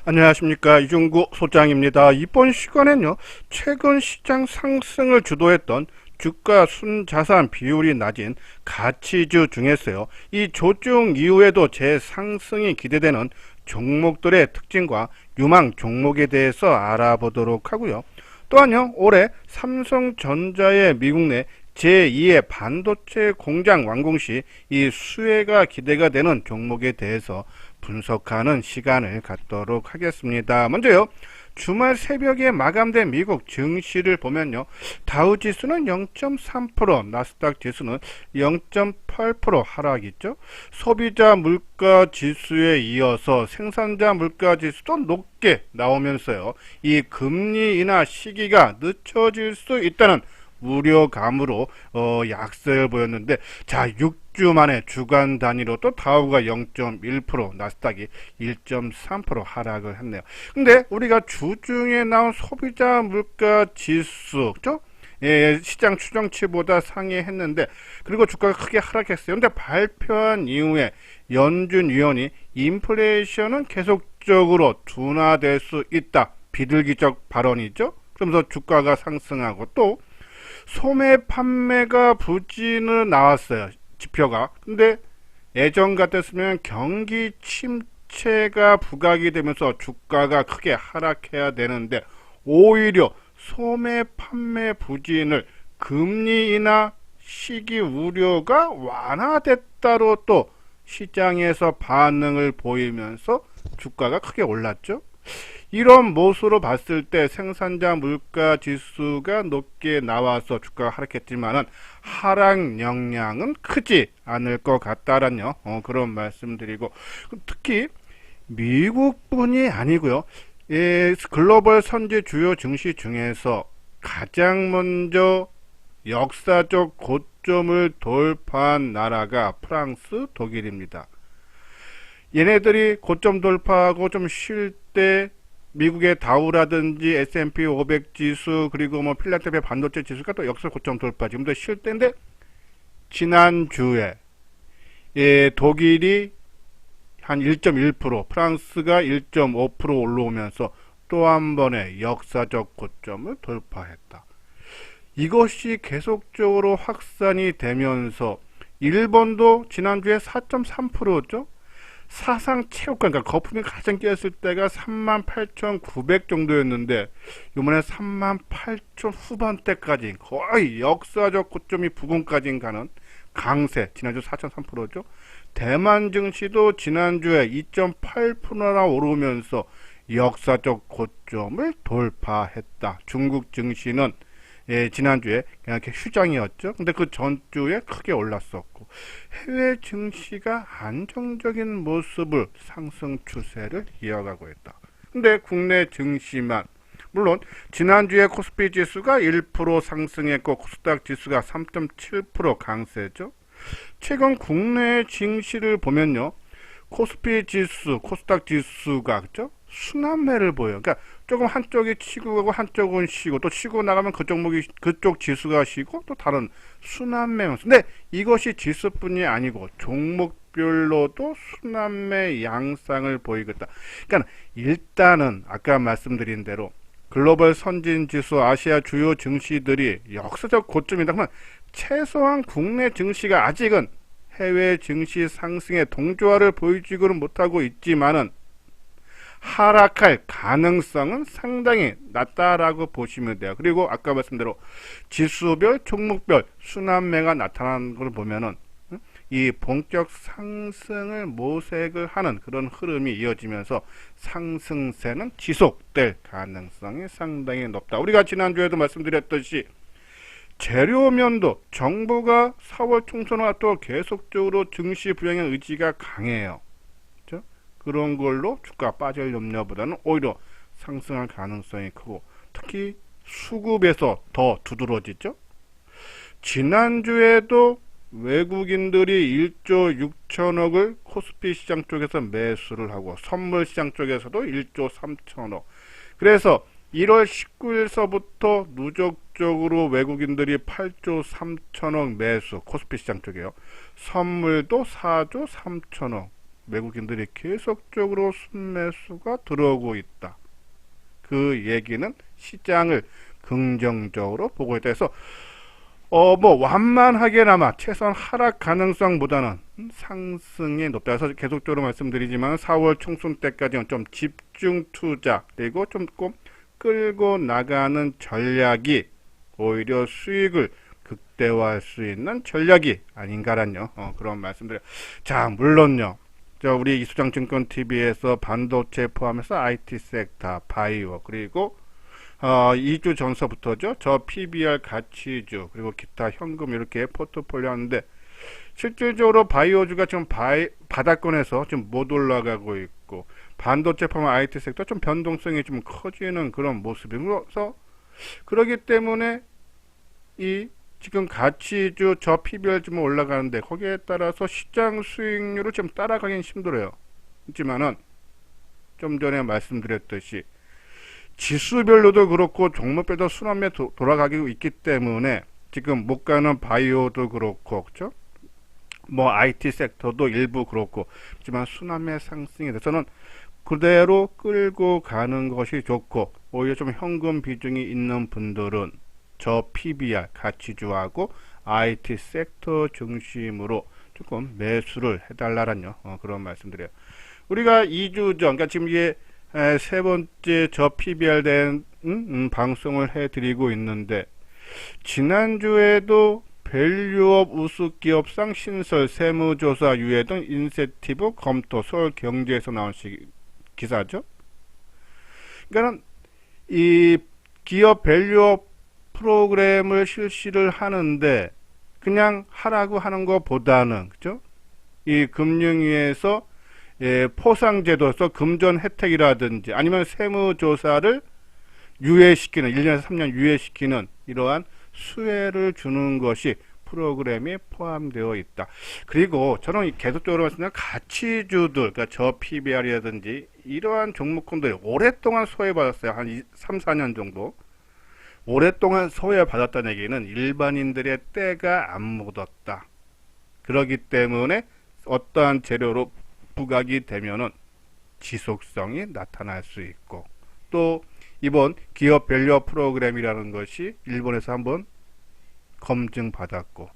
안녕하십니까, 이중구 소장입니다. 이번 시간엔요, 최근 시장 상승을 주도했던 주가 순자산 비율이 낮은 가치주 중에서요, 이 조정 이후에도 재상승이 기대되는 종목들의 특징과 유망 종목에 대해서 알아보도록 하고요. 또한요, 올해 삼성전자의 미국 내 제2의 반도체 공장 완공 시 이 수혜가 기대가 되는 종목에 대해서 분석하는 시간을 갖도록 하겠습니다. 먼저요, 주말 새벽에 마감된 미국 증시를 보면요, 다우지수는 0.3%, 나스닥 지수는 0.8% 하락이죠. 소비자 물가 지수에 이어서 생산자 물가 지수도 높게 나오면서요, 이 금리 인하 시기가 늦춰질 수 있다는 우려감으로 약세를 보였는데, 자, 6주 만에 주간 단위로 또 다우가 0.1%, 나스닥이 1.3% 하락을 했네요. 근데 우리가 주중에 나온 소비자 물가 지수죠? 예, 시장 추정치보다 상회했는데, 그리고 주가가 크게 하락했어요. 근데 발표한 이후에 연준 위원이 인플레이션은 계속적으로 둔화될 수 있다, 비둘기적 발언이죠. 그러면서 주가가 상승하고, 또 소매 판매가 부진을 나왔어요, 지표가. 근데 예전 같았으면 경기 침체가 부각이 되면서 주가가 크게 하락해야 되는데, 오히려 소매 판매 부진을 금리 인하 시기 우려가 완화됐다로 또 시장에서 반응을 보이면서 주가가 크게 올랐죠. 이런 모습으로 봤을 때 생산자 물가 지수가 높게 나와서 주가가 하락했지만은 하락 영향은 크지 않을 것 같다라는 그런 말씀드리고, 특히 미국뿐이 아니고요, 예, 글로벌 선지 주요 증시 중에서 가장 먼저 역사적 고점을 돌파한 나라가 프랑스, 독일입니다. 얘네들이 고점 돌파하고 좀 쉴 때 미국의 다우라든지 S&P 500 지수, 그리고 뭐 필라델피아 반도체 지수가 또 역사 고점 돌파, 지금도 쉴 때인데, 지난주에 예, 독일이 한 1.1%, 프랑스가 1.5% 올라오면서 또 한 번의 역사적 고점을 돌파했다. 이것이 계속적으로 확산이 되면서 일본도 지난주에 4.3%죠. 사상 최고가, 그러니까 거품이 가장 끼었을 때가 38,900 정도였는데, 이번에 38,000 후반대까지 거의 역사적 고점이 부근까지 가는 강세, 지난주 4.3%죠. 대만 증시도 지난주에 2.8%나 오르면서 역사적 고점을 돌파했다. 중국 증시는 예, 지난주에 그냥 이렇게 휴장이었죠. 근데 그 전주에 크게 올랐었고, 해외 증시가 안정적인 모습을 상승 추세를 이어가고 있다. 근데 국내 증시만, 물론 지난주에 코스피 지수가 1% 상승했고 코스닥 지수가 3.7% 강세죠. 최근 국내 증시를 보면요, 코스피 지수, 코스닥 지수가 그죠? 순환매를 보여요. 그러니까 조금 한쪽이 치고 가고 한쪽은 쉬고, 또 치고 나가면 그 종목이, 그쪽 지수가 쉬고, 또 다른 순환매. 근데 이것이 지수뿐이 아니고 종목별로도 순환매 양상을 보이겠다. 그러니까 일단은 아까 말씀드린 대로 글로벌 선진지수, 아시아 주요 증시들이 역사적 고점이다 그러면 최소한 국내 증시가 아직은 해외 증시 상승의 동조화를 보여주고는 못하고 있지만은 하락할 가능성은 상당히 낮다라고 보시면 돼요. 그리고 아까 말씀대로 지수별, 종목별 순환매가 나타나는 걸 보면은 이 본격 상승을 모색을 하는 그런 흐름이 이어지면서 상승세는 지속될 가능성이 상당히 높다. 우리가 지난주에도 말씀드렸듯이 재료면도 정부가 4월 총선을 앞두고 계속적으로 증시 부양의 의지가 강해요. 그렇죠? 그런 걸로 주가 빠질 염려보다는 오히려 상승할 가능성이 크고, 특히 수급에서 더 두드러지죠. 지난주에도 외국인들이 1조 6천억을 코스피 시장 쪽에서 매수를 하고, 선물 시장 쪽에서도 1조 3천억. 그래서 1월 19일서부터 누적적으로 외국인들이 8조 3천억 매수, 코스피 시장 쪽이요. 선물도 4조 3천억. 외국인들이 계속적으로 순매수가 들어오고 있다. 그 얘기는 시장을 긍정적으로 보고 있다 해서 뭐 완만하게나마 최소한 하락 가능성보다는 상승이 높다. 그래서 계속적으로 말씀드리지만 4월 총순 때까지는 좀 집중 투자 그리고 좀 끌고 나가는 전략이 오히려 수익을 극대화할 수 있는 전략이 아닌가란요. 그런 말씀드려요. 자, 물론요. 우리 이수장증권TV에서 반도체 포함해서 IT 섹터, 바이오, 그리고 2주 전서부터죠. 저 PBR 가치주, 그리고 기타 현금 이렇게 포트폴리오 하는데, 실질적으로 바이오주가 지금 바닥권에서 좀 못 올라가고 있고, 반도체 포함한 IT 섹터 좀 변동성이 좀 커지는 그런 모습이면서, 그러기 때문에 이 지금 가치주 저 PBR 좀 올라가는데, 거기에 따라서 시장 수익률을 좀 따라가긴 힘들어요. 하지만은, 좀 전에 말씀드렸듯이, 지수별로도 그렇고 종목별도 순환매 돌아가고 있기 때문에 지금 못 가는 바이오도 그렇고 그렇죠? 뭐 IT 섹터도 일부 그렇고 하지만 순환매 상승에 대해서는 그대로 끌고 가는 것이 좋고 오히려 좀 현금 비중이 있는 분들은 저 PBR 가치주하고 IT 섹터 중심으로 조금 매수를 해달라는요 그런 말씀드려요. 우리가 2주 전 그러니까 지금 이게 세 번째 저 PBR 된 방송을 해드리고 있는데 지난주에도 밸류업 우수기업상 신설 세무조사 유예 등 인센티브 검토 서울경제에서 나온 기사죠. 그러니까 이 기업 밸류업 프로그램을 실시를 하는데 그냥 하라고 하는 것보다는 그죠? 이 금융위에서 포상제도에서 금전 혜택이라든지 아니면 세무조사를 유예시키는 1년에서 3년 유예시키는 이러한 수혜를 주는 것이 프로그램이 포함되어 있다. 그리고 저는 계속적으로 말씀드리는 가치주들 그러니까 저 PBR이라든지 이러한 종목군들이 오랫동안 소외받았어요. 한 3, 4년 정도 오랫동안 소외받았다는 얘기는 일반인들의 때가 안 묻었다. 그렇기 때문에 어떠한 재료로 부각이 되면은 지속성이 나타날 수 있고 또 이번 기업 밸류업 프로그램이라는 것이 일본에서 한번 검증받았고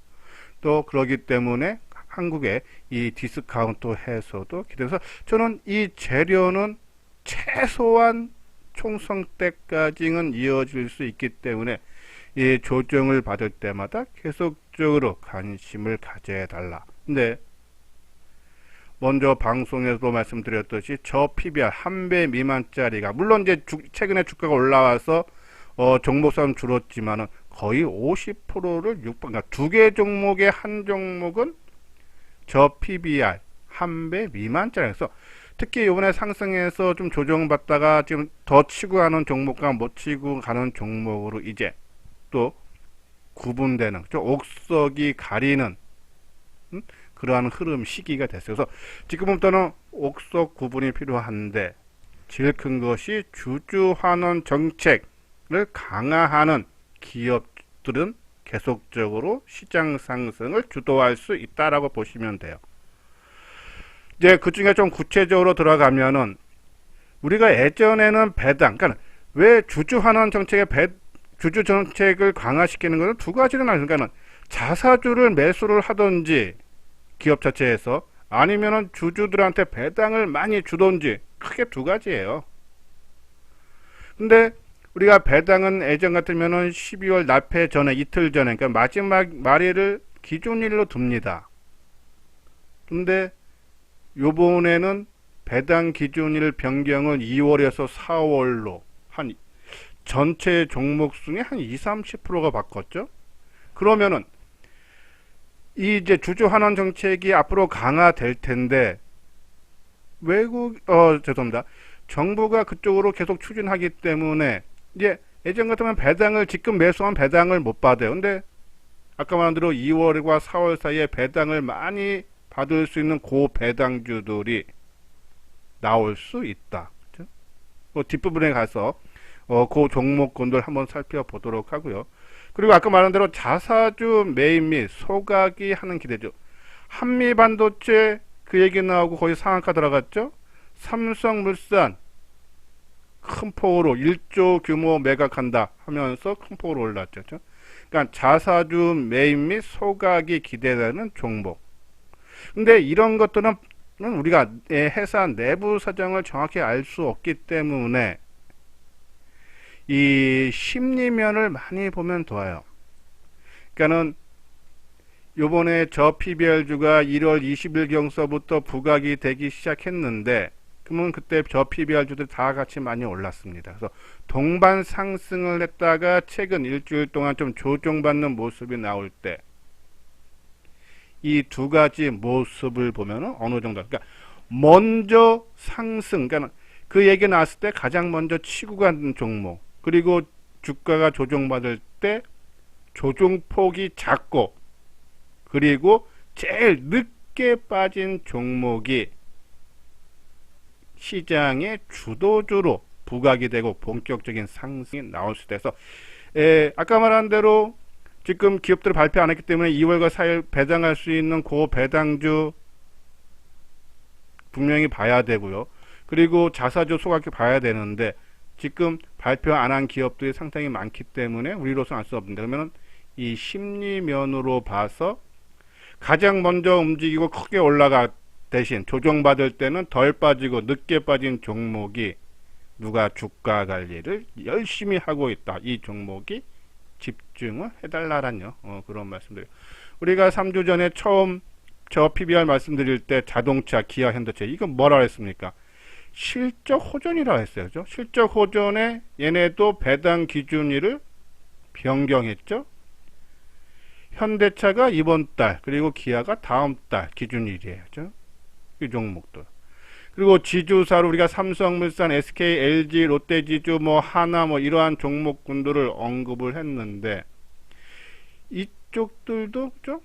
또 그러기 때문에 한국의 이 디스카운트 해소도 기대해서 저는 이 재료는 최소한 총성 때까지는 이어질 수 있기 때문에 이 조정을 받을 때마다 계속적으로 관심을 가져야 달라. 근데 먼저 방송에서도 말씀드렸듯이 저 PBR 한 배 미만짜리가 물론 이제 최근에 주가가 올라와서 종목수는 줄었지만은 거의 50%를 그러니까 두 개 종목의 한 종목은 저 PBR 한 배 미만짜리에서 특히 이번에 상승해서 좀 조정받다가 지금 더 치고 가는 종목과 못 치고 가는 종목으로 이제 또 구분되는 옥석이 가리는 그러한 흐름 시기가 됐어요. 그래서 지금부터는 옥석 구분이 필요한데 제일 큰 것이 주주환원 정책을 강화하는 기업들은 계속적으로 시장 상승을 주도할 수 있다라고 보시면 돼요. 이제 그 중에 좀 구체적으로 들어가면은 우리가 예전에는 배당, 그러니까 왜 주주환원 주주 정책을 강화시키는 것은 두 가지를 나누니까는 자사주를 매수를 하든지 기업 자체에서 아니면은 주주들한테 배당을 많이 주던지 크게 두 가지예요. 근데 우리가 배당은 예전 같으면은 12월 납회 전에 이틀 전에 그러니까 마지막 말일을 기준일로 둡니다. 근데 요번에는 배당 기준일 변경을 2월에서 4월로 한 전체 종목 중에 한 20, 30%가 바꿨죠. 그러면은 이제 주주환원 정책이 앞으로 강화될 텐데 죄송합니다. 정부가 그쪽으로 계속 추진하기 때문에 이제 예전 같으면 배당을 지금 매수한 배당을 못 받아요. 근데 아까 말한 대로 2월과 4월 사이에 배당을 많이 받을 수 있는 고배당주들이 나올 수 있다. 그렇죠? 뒷부분에 가서 그 종목군들 한번 살펴보도록 하고요. 그리고 아까 말한 대로 자사주 매입 및 소각이 하는 기대죠. 한미반도체 그 얘기 나오고 거의 상한가 들어갔죠. 삼성물산 큰 폭으로 1조 규모 매각한다 하면서 큰 폭으로 올랐죠. 그러니까 자사주 매입 및 소각이 기대되는 종목. 근데 이런 것들은 우리가 회사 내부 사정을 정확히 알 수 없기 때문에 이 심리면을 많이 보면 좋아요. 그러니까는 요번에 저 PBR주가 1월 20일 경서부터 부각이 되기 시작했는데, 그러면 그때 저 PBR주들이 다 같이 많이 올랐습니다. 그래서 동반 상승을 했다가 최근 일주일 동안 좀 조정받는 모습이 나올 때, 이 두 가지 모습을 보면 어느 정도, 그러니까 먼저 상승, 그러니까 그 얘기 나왔을 때 가장 먼저 치고 가는 종목, 그리고 주가가 조정받을 때 조정폭이 작고, 그리고 제일 늦게 빠진 종목이 시장의 주도주로 부각이 되고 본격적인 상승이 나올 수 있어서, 아까 말한 대로 지금 기업들을 발표 안 했기 때문에 2월과 4일 배당할 수 있는 그 배당주 분명히 봐야 되고요. 그리고 자사주 소각기 봐야 되는데, 지금 발표 안 한 기업들이 상당히 많기 때문에 우리로서는 알 수 없는데, 그러면 이 심리면으로 봐서 가장 먼저 움직이고 크게 올라가 대신 조정받을 때는 덜 빠지고 늦게 빠진 종목이 누가 주가 관리를 열심히 하고 있다. 이 종목이 집중을 해달라란요. 그런 말씀드려요. 우리가 3주 전에 처음 저 PBR 말씀드릴 때 자동차, 기아, 현대차 이건 뭐라 했습니까? 실적 호전이라 했어요. 그죠? 실적 호전에 얘네도 배당 기준일을 변경했죠. 현대차가 이번 달, 그리고 기아가 다음 달 기준일이에요. 그죠? 이 종목들. 그리고 지주사로 우리가 삼성물산, SK, LG, 롯데지주, 하나 이러한 종목군들을 언급을 했는데, 이쪽들도 그죠?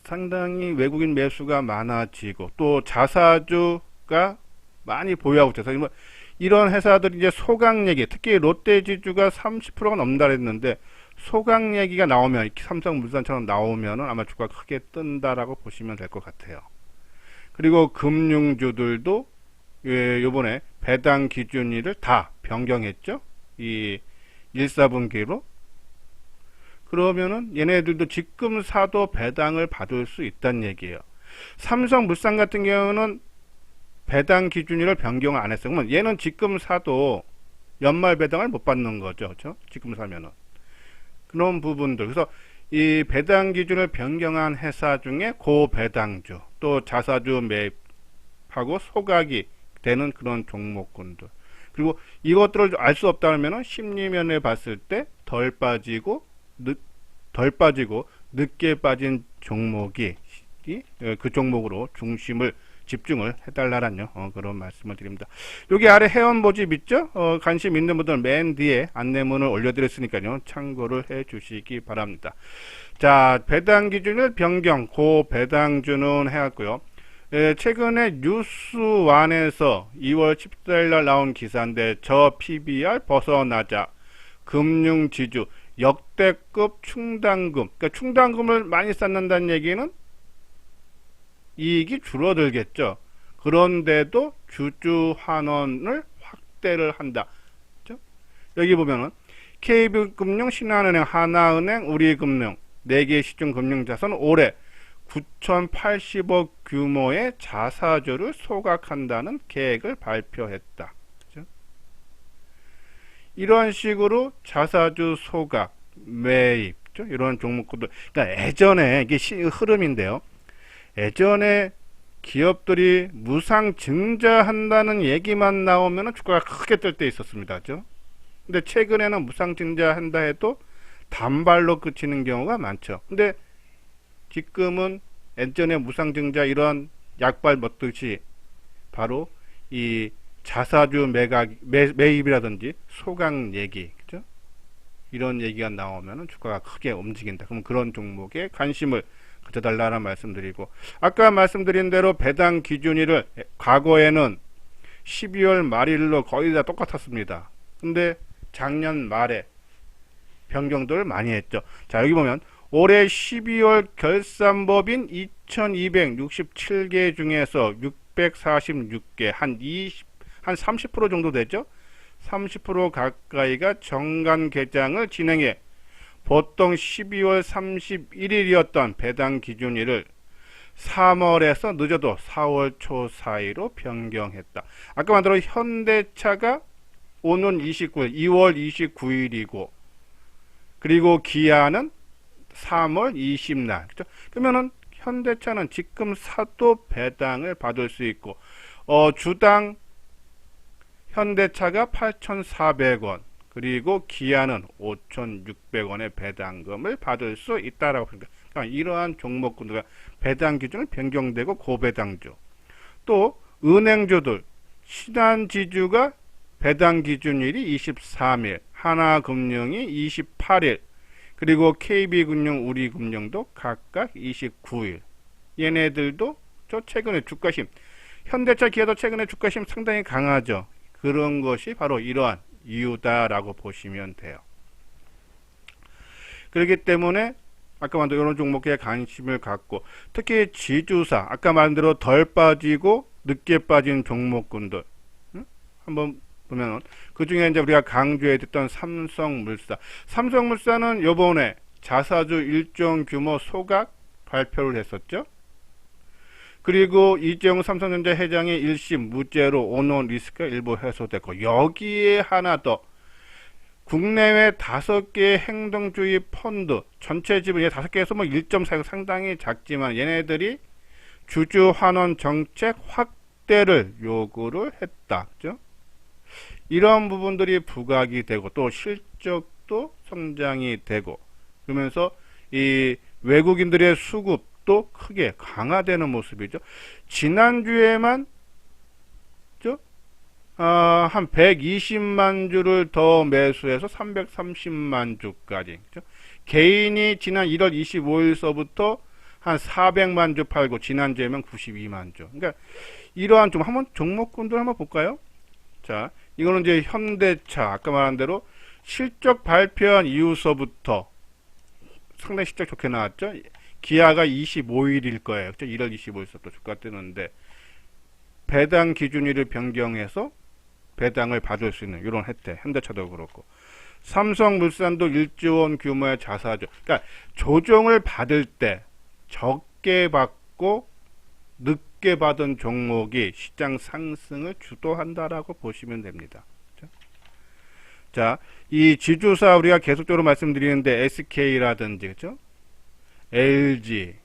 상당히 외국인 매수가 많아지고 또 자사주가 많이 보유하고 있어서 이런 회사들이 이제 소각 얘기, 특히 롯데지주가 30%가 넘는다 했는데, 소각 얘기가 나오면 삼성물산처럼 나오면은 아마 주가 크게 뜬다라고 보시면 될 것 같아요. 그리고 금융주들도 요번에 배당 기준일을 다 변경했죠. 이 1, 4분기로. 그러면은 얘네들도 지금 사도 배당을 받을 수 있다는 얘기예요. 삼성물산 같은 경우는 배당 기준일을 변경을 안 했어요. 그러면 얘는 지금 사도 연말 배당을 못 받는 거죠. 그렇죠? 지금 사면은. 그런 부분들. 그래서 이 배당 기준을 변경한 회사 중에 고배당주, 또 자사주 매입하고 소각이 되는 그런 종목군들. 그리고 이것들을 알 수 없다면 심리면에 봤을 때 덜 빠지고 늦게 빠진 종목이 그 종목으로 중심을 집중을 해달라란요. 그런 말씀을 드립니다. 여기 아래 회원 모집 있죠? 관심 있는 분들은 맨 뒤에 안내문을 올려드렸으니까요. 참고를 해 주시기 바랍니다. 자, 배당 기준을 변경, 고배당주는 해왔고요. 최근에 뉴스완에서 2월 14일 날 나온 기사인데, 저 PBR 벗어나자, 금융지주, 역대급 충당금, 그러니까 충당금을 많이 쌓는다는 얘기는 이익이 줄어들겠죠. 그런데도 주주 환원을 확대를 한다. 그렇죠? 여기 보면은 KB금융, 신한은행, 하나은행, 우리금융 4개 시중금융자산 올해 9,080억 규모의 자사주를 소각한다는 계획을 발표했다. 그렇죠? 이런 식으로 자사주 소각, 매입, 그렇죠? 이런 종목들, 그러니까 예전에 이게 흐름인데요. 예전에 기업들이 무상 증자한다는 얘기만 나오면 주가가 크게 뜰 때 있었습니다. 그죠? 근데 최근에는 무상 증자한다 해도 단발로 그치는 경우가 많죠. 근데 지금은 예전에 무상 증자 이런 약발 먹듯이 바로 이 자사주 매입이라든지 소각 얘기, 그죠? 이런 얘기가 나오면 주가가 크게 움직인다. 그럼 그런 종목에 관심을 가져달라는 말씀드리고, 아까 말씀드린 대로 배당 기준일을 과거에는 12월 말일로 거의 다 똑같았습니다. 근데 작년 말에 변경들을 많이 했죠. 자, 여기 보면 올해 12월 결산법인 2267개 중에서 646개, 한 30% 정도 되죠? 30% 가까이가 정관 개장을 진행해 보통 12월 31일이었던 배당 기준일을 3월에서 늦어도 4월 초 사이로 변경했다. 아까 말대로 현대차가 오는 29일, 2월 29일이고, 그리고 기아는 3월 20날. 그죠? 그러면은 현대차는 지금 사도 배당을 받을 수 있고, 주당 현대차가 8,400원, 그리고 기아는 5,600원의 배당금을 받을 수 있다라고 합니다. 그러니까 이러한 종목군들 배당 기준을 변경되고 고배당주. 또 은행주들 신한지주가 배당 기준일이 23일, 하나금융이 28일, 그리고 KB금융, 우리금융도 각각 29일. 얘네들도 저 최근에 주가심, 현대차, 기아도 최근에 주가심 상당히 강하죠. 그런 것이 바로 이러한 이유다라고 보시면 돼요. 그렇기 때문에 아까 말한 이런 종목에 관심을 갖고, 특히 지주사, 아까 말한 대로 덜 빠지고 늦게 빠진 종목군들, 한번 보면은 그 중에 이제 우리가 강조했던 삼성물산. 삼성물산은 요번에 자사주 일정 규모 소각 발표를 했었죠. 그리고 이재용 삼성전자 회장의 1심 무죄로 오너 리스크가 일부 해소됐고, 여기에 하나 더 국내외 5개의 행동주의 펀드 전체 지분 5개에서 뭐 1.4가 상당히 작지만 얘네들이 주주 환원 정책 확대를 요구를 했다. 그죠? 이런 부분들이 부각이 되고 또 실적도 성장이 되고 그러면서 이 외국인들의 수급도 크게 강화되는 모습이죠. 지난주에만 한 120만 주를 더 매수해서 330만 주까지. 그죠? 개인이 지난 1월 25일서부터 한 400만 주 팔고 지난주에만 92만 주. 그러니까 이러한 좀 한번 종목군들 한번 볼까요? 자, 이거는 이제 현대차 아까 말한 대로 실적 발표한 이후서부터 상당히 실적 좋게 나왔죠. 기아가 25일일 거예요. 그죠? 1월 25일서부터 주가 뜨는데 배당 기준일을 변경해서 배당을 받을 수 있는 이런 혜택, 현대차도 그렇고 삼성물산도 1조 원 규모의 자사주. 그러니까 조정을 받을 때 적게 받고 늦게 받은 종목이 시장 상승을 주도한다라고 보시면 됩니다. 자, 이 지주사 우리가 계속적으로 말씀드리는데 SK라든지 그죠? LG,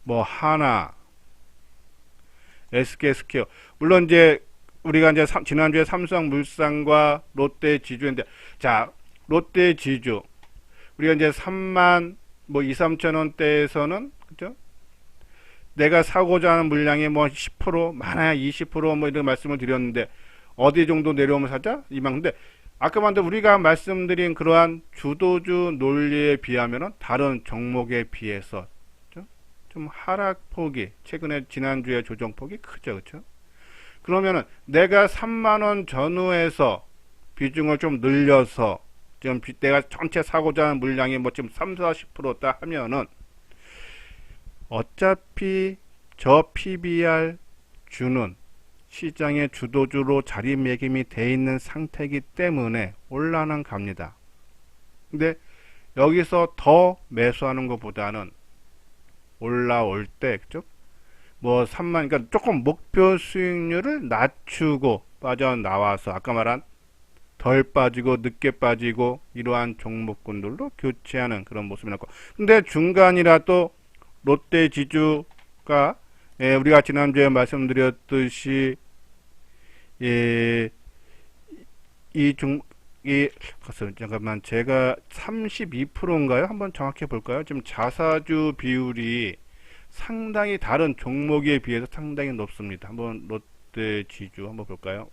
뭐 하나, SK스퀘어. 물론 이제 우리가 이제 지난주에 삼성물산과 롯데지주인데, 자, 롯데지주 우리가 이제 3만 뭐 2, 3천 원대에서는 그죠? 내가 사고자 하는 물량이 뭐 10% 많아야 20% 이런 말씀을 드렸는데 어디 정도 내려오면 사자? 이만큼인데 아까 말한 우리가 말씀드린 그러한 주도주 논리에 비하면은 다른 종목에 비해서 좀 하락폭이 최근에 지난주에 조정폭이 크죠. 그렇죠? 그러면은 내가 3만원 전후에서 비중을 좀 늘려서 지금 내가 전체 사고자 하는 물량이 뭐 지금 3, 40%다 하면은 어차피 저 PBR 주는 시장의 주도주로 자리매김이 돼 있는 상태이기 때문에 올라는 갑니다. 근데 여기서 더 매수하는 것보다는 올라올 때, 그죠? 뭐 3만, 그러니까 조금 목표 수익률을 낮추고 빠져나와서 아까 말한 덜 빠지고 늦게 빠지고 이러한 종목군들로 교체하는 그런 모습이 나고. 근데 중간이라도 롯데지주가 우리가 지난주에 말씀드렸듯이 잠깐만 제가 32%인가요? 한번 정확히 볼까요? 지금 자사주 비율이 상당히 다른 종목에 비해서 상당히 높습니다. 한번 롯데지주 한번 볼까요?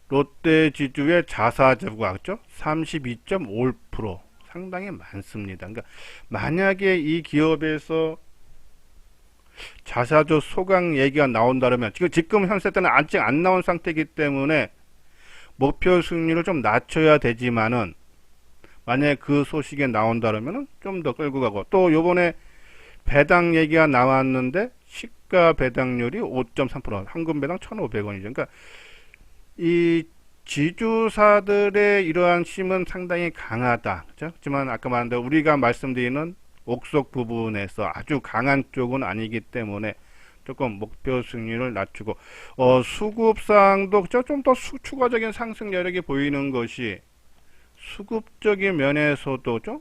롯데지주의 자사주가 그죠? 32.5% 상당히 많습니다. 그러니까 만약에 이 기업에서 자사주 소강 얘기가 나온다면 지금 현 세대는 아직 안 나온 상태이기 때문에 목표 수익률을 좀 낮춰야 되지만은 만약에 그 소식에 나온다면은 좀 더 끌고 가고, 또 요번에 배당 얘기가 나왔는데 시가 배당률이 5.3%, 현금 배당 1,500원이죠. 그러니까 이 지주사들의 이러한 힘은 상당히 강하다. 그렇죠? 하지만 아까 말한 대로 우리가 말씀드리는 옥석 부분에서 아주 강한 쪽은 아니기 때문에 조금 목표 수익률을 낮추고, 수급상도 좀 더 추가적인 상승 여력이 보이는 것이 수급적인 면에서도 좀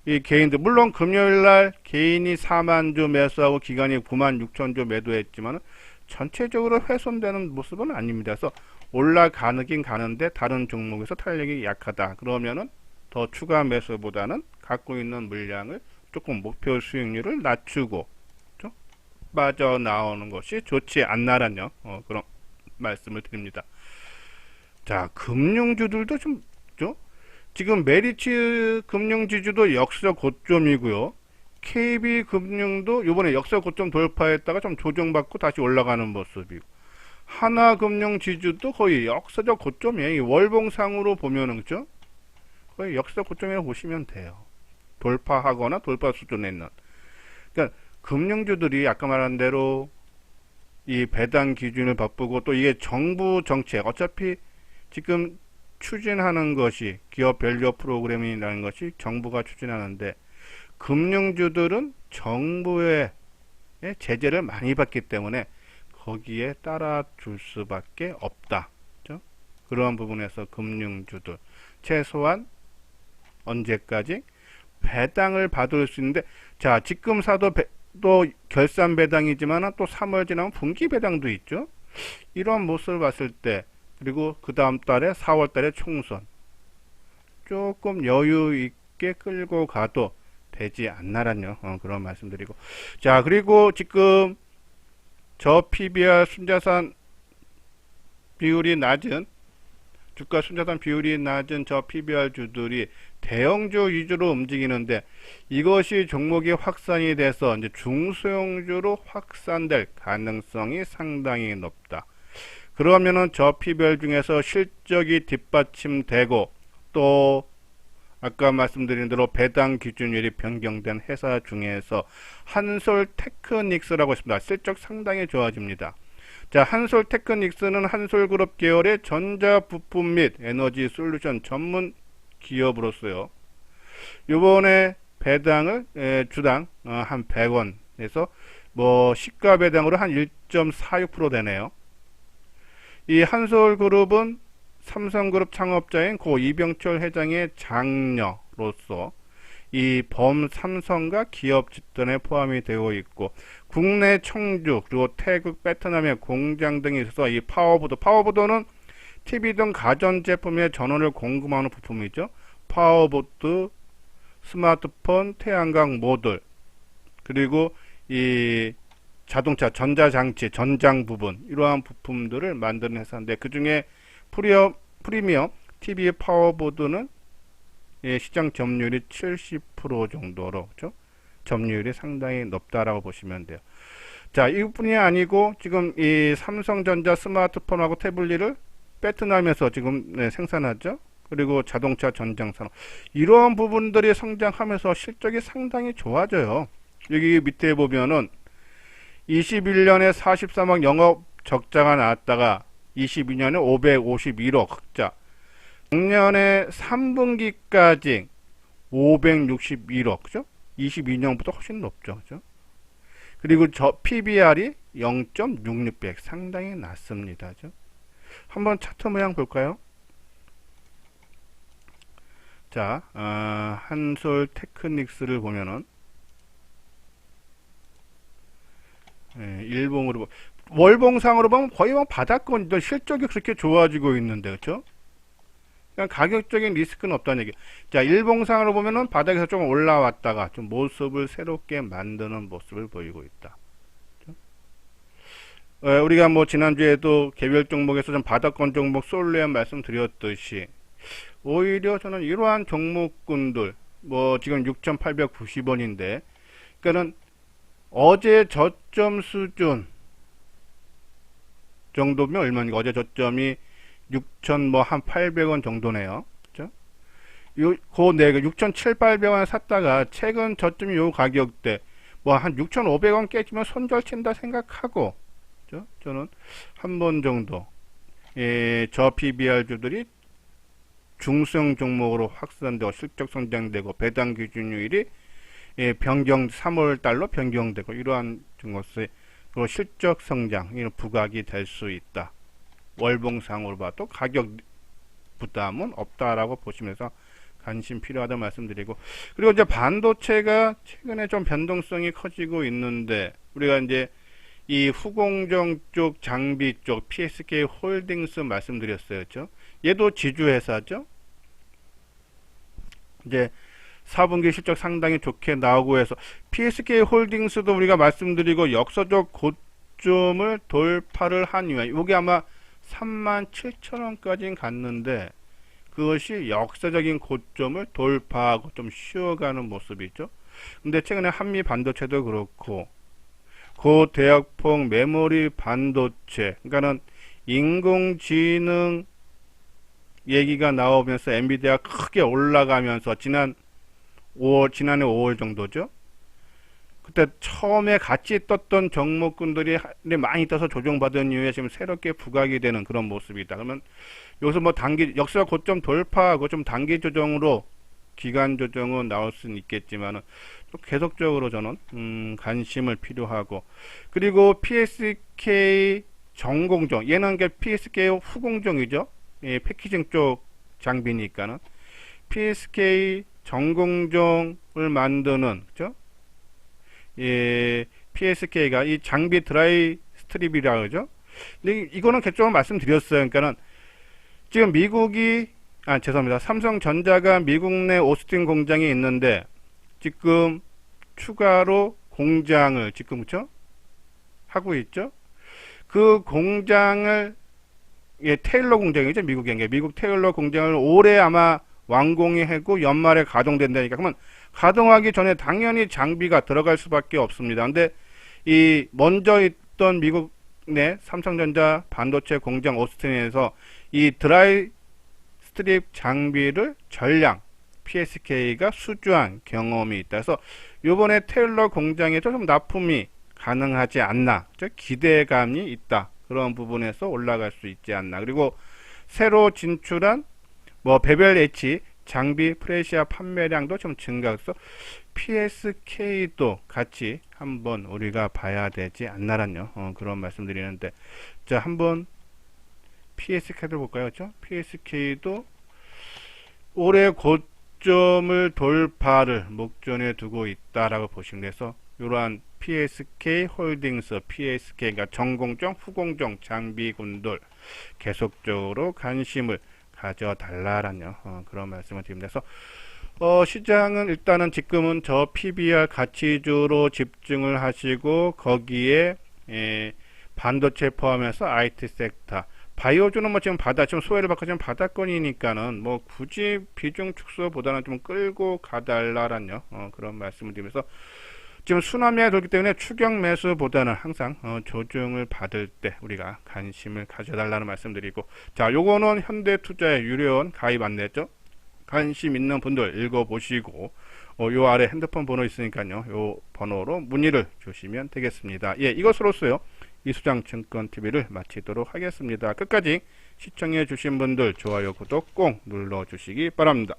이 개인들, 물론 금요일날 개인이 4만 주 매수하고 기관이 9만 6천 주 매도했지만 전체적으로 훼손되는 모습은 아닙니다. 그래서 올라가긴 가는데 다른 종목에서 탄력이 약하다. 그러면은 더 추가 매수보다는 갖고 있는 물량을 조금 목표 수익률을 낮추고 좀 빠져나오는 것이 좋지 않나라는 그런 말씀을 드립니다. 자, 금융주들도 좀 지금 메리츠 금융지주도 역사 고점이고요. KB금융도 이번에 역사 고점 돌파했다가 좀 조정받고 다시 올라가는 모습이고, 하나금융지주도 거의 역사적 고점이에요. 이 월봉상으로 보면은 그죠? 거의 역사 고점이라고 보시면 돼요. 돌파하거나 돌파 수준에 있는. 그러니까 금융주들이 아까 말한 대로 이 배당 기준을 바꾸고, 또 이게 정부 정책, 어차피 지금 추진하는 것이 기업 밸류 프로그램이라는 것이 정부가 추진하는데, 금융주들은 정부의 제재를 많이 받기 때문에 거기에 따라줄 수밖에 없다. 그렇죠? 그런 부분에서 금융주들 최소한 언제까지 배당을 받을 수 있는데, 자, 지금 사도 또 결산 배당이지만 또 3월 지나면 분기 배당도 있죠. 이런 모습을 봤을 때, 그리고 그 다음 달에 4월 달에 총선, 조금 여유 있게 끌고 가도 되지 않나라뇨. 그런 말씀드리고, 자, 그리고 지금 저 PBR 순자산 비율이 낮은, 주가 순자산 비율이 낮은 저 PBR 주들이 대형주 위주로 움직이는데, 이것이 종목이 확산이 돼서 이제 중소형주로 확산될 가능성이 상당히 높다. 그러면은 저 PBR 중에서 실적이 뒷받침되고, 또 아까 말씀드린 대로 배당 기준율이 변경된 회사 중에서 한솔테크닉스라고 있습니다. 실적 상당히 좋아집니다. 자, 한솔테크닉스는 한솔그룹 계열의 전자부품 및 에너지 솔루션 전문 기업으로서요, 요번에 배당을 주당 한 100원에서 뭐 시가 배당으로 한 1.46% 되네요. 이 한솔그룹은 삼성그룹 창업자인 고 이병철 회장의 장녀로서 이 범삼성과 기업 집단에 포함이 되어 있고, 국내 청주 그리고 태국, 베트남의 공장 등이 있어서 이 파워보드는 TV 등 가전제품의 전원을 공급하는 부품이죠. 파워보드, 스마트폰, 태양광 모듈, 그리고 이 자동차 전자장치, 전장 부분, 이러한 부품들을 만드는 회사인데, 그 중에 프리미엄 TV 파워보드는 시장 점유율이 70% 정도로, 그렇죠? 점유율이 상당히 높다라고 보시면 돼요. 자, 이뿐이 아니고 지금 이 삼성전자 스마트폰하고 태블릿을 베트남에서 지금 생산하죠. 그리고 자동차 전장 산업, 이러한 부분들이 성장하면서 실적이 상당히 좋아져요. 여기 밑에 보면은 21년에 43억 영업 적자가 나왔다가 22년에 551억 흑자, 작년에 3분기까지 561억, 그죠? 22년보다 훨씬 높죠, 그죠? 그리고 저 PBR이 0.66배, 상당히 낮습니다, 그죠? 한번 차트 모양 볼까요? 자, 한솔테크닉스를 보면은 일봉으로 월봉상으로 보면 거의 바닥권인데 실적이 그렇게 좋아지고 있는데, 그렇죠? 그냥 가격적인 리스크는 없다는 얘기. 자, 일봉상으로 보면은 바닥에서 좀 올라왔다가 좀 모습을 새롭게 만드는 모습을 보이고 있다. 그렇죠? 우리가 뭐 지난주에도 개별 종목에서 좀 바닥권 종목 솔루엠 말씀드렸듯이, 오히려 저는 이러한 종목군들, 뭐 지금 6,890원인데, 그러니까는 어제 저점 수준 정도면 얼마인가? 어제 저점이 6천 뭐 한 800원 정도네요. 그죠? 그 내가 6,700원 샀다가 최근 저점 요 가격대 뭐 한 6,500원 깨지면 손절 친다 생각하고, 그죠? 저는 한 번 정도 저 PBR주들이 중성 종목으로 확산되고 실적 성장되고 배당 기준율이 변경 3월 달로 변경되고 이러한 것의 실적 성장 이런 부각이 될 수 있다. 월봉상으로 봐도 가격 부담은 없다라고 보시면서 관심 필요하다 말씀드리고, 그리고 이제 반도체가 최근에 좀 변동성이 커지고 있는데 우리가 이제 이 후공정 쪽 장비 쪽 PSK 홀딩스 말씀드렸어요. 그렇죠? 얘도 지주회사죠. 이제 4분기 실적 상당히 좋게 나오고 해서 PSK 홀딩스도 우리가 말씀드리고 역사적 고점을 돌파를 한 이후에 이게 아마 37,000원까지 갔는데 그것이 역사적인 고점을 돌파하고 좀 쉬어가는 모습이죠. 근데 최근에 한미 반도체도 그렇고 고대역폭 메모리 반도체, 그러니까는 인공지능 얘기가 나오면서 엔비디아 크게 올라가면서 지난해 5월 정도죠. 그때 처음에 같이 떴던 종목군들이 많이 떠서 조정받은 이후에 지금 새롭게 부각이 되는 그런 모습이다. 그러면 여기서 뭐 역사 고점 돌파하고 좀 단기 조정으로 기간 조정은 나올 수는 있겠지만은 계속적으로 저는 관심을 필요하고, 그리고 PSK 정공정, 얘는 PSK 후공정이죠. 예, 패키징 쪽 장비니까는 PSK 정공정을 만드는, 그죠? 예, PSK가 이 장비 드라이 스트립이라 그러죠. 근데 이거는 개적으로 말씀드렸어요. 그러니까는 지금 죄송합니다. 삼성전자가 미국 내 오스틴 공장이 있는데 지금 추가로 공장을 지금 그쵸? 하고 있죠. 그 공장을 테일러 공장이죠. 미국의 미국 테일러 공장을 올해 아마 완공이 하고 연말에 가동된다니까. 그러면 가동하기 전에 당연히 장비가 들어갈 수밖에 없습니다. 근데 이 먼저 있던 미국 내 삼성전자 반도체 공장 오스틴에서 이 드라이 스트립 장비를 전량 PSK가 수주한 경험이 있다. 그래서 요번에 테일러 공장에서 좀 납품이 가능하지 않나, 기대감이 있다. 그런 부분에서 올라갈 수 있지 않나. 그리고 새로 진출한 뭐 베벨 엣지 장비 프레시아 판매량도 좀 증가해서 PSK도 같이 한번 우리가 봐야 되지 않나란요. 그런 말씀드리는데, 자, 한번 PSK를 볼까요? 그렇죠? PSK도 올해 고점을 돌파를 목전에 두고 있다라고 보시면 돼서 이러한 PSK 홀딩스, PSK, 그러니까 정공정, 후공정 장비군들 계속적으로 관심을 가져달라라는 그런 말씀을 드립니다. 그래서 시장은 일단은 지금은 저 PBR 가치주로 집중을 하시고 거기에 반도체 포함해서 IT 섹터, 바이오주는 뭐 지금 소외를 받고 지금 바닥권이니까는 뭐 굳이 비중 축소보다는 좀 끌고 가달라라는 그런 말씀을 드리면서, 지금 수남이가 돌기 때문에 추격 매수보다는 항상 조정을 받을 때 우리가 관심을 가져달라는 말씀드리고, 자, 요거는 현대투자의 유료원 가입 안내죠. 관심 있는 분들 읽어보시고 요 아래 핸드폰 번호 있으니까요. 요 번호로 문의를 주시면 되겠습니다. 예, 이것으로써요 이수장증권TV를 마치도록 하겠습니다. 끝까지 시청해 주신 분들 좋아요, 구독 꼭 눌러 주시기 바랍니다.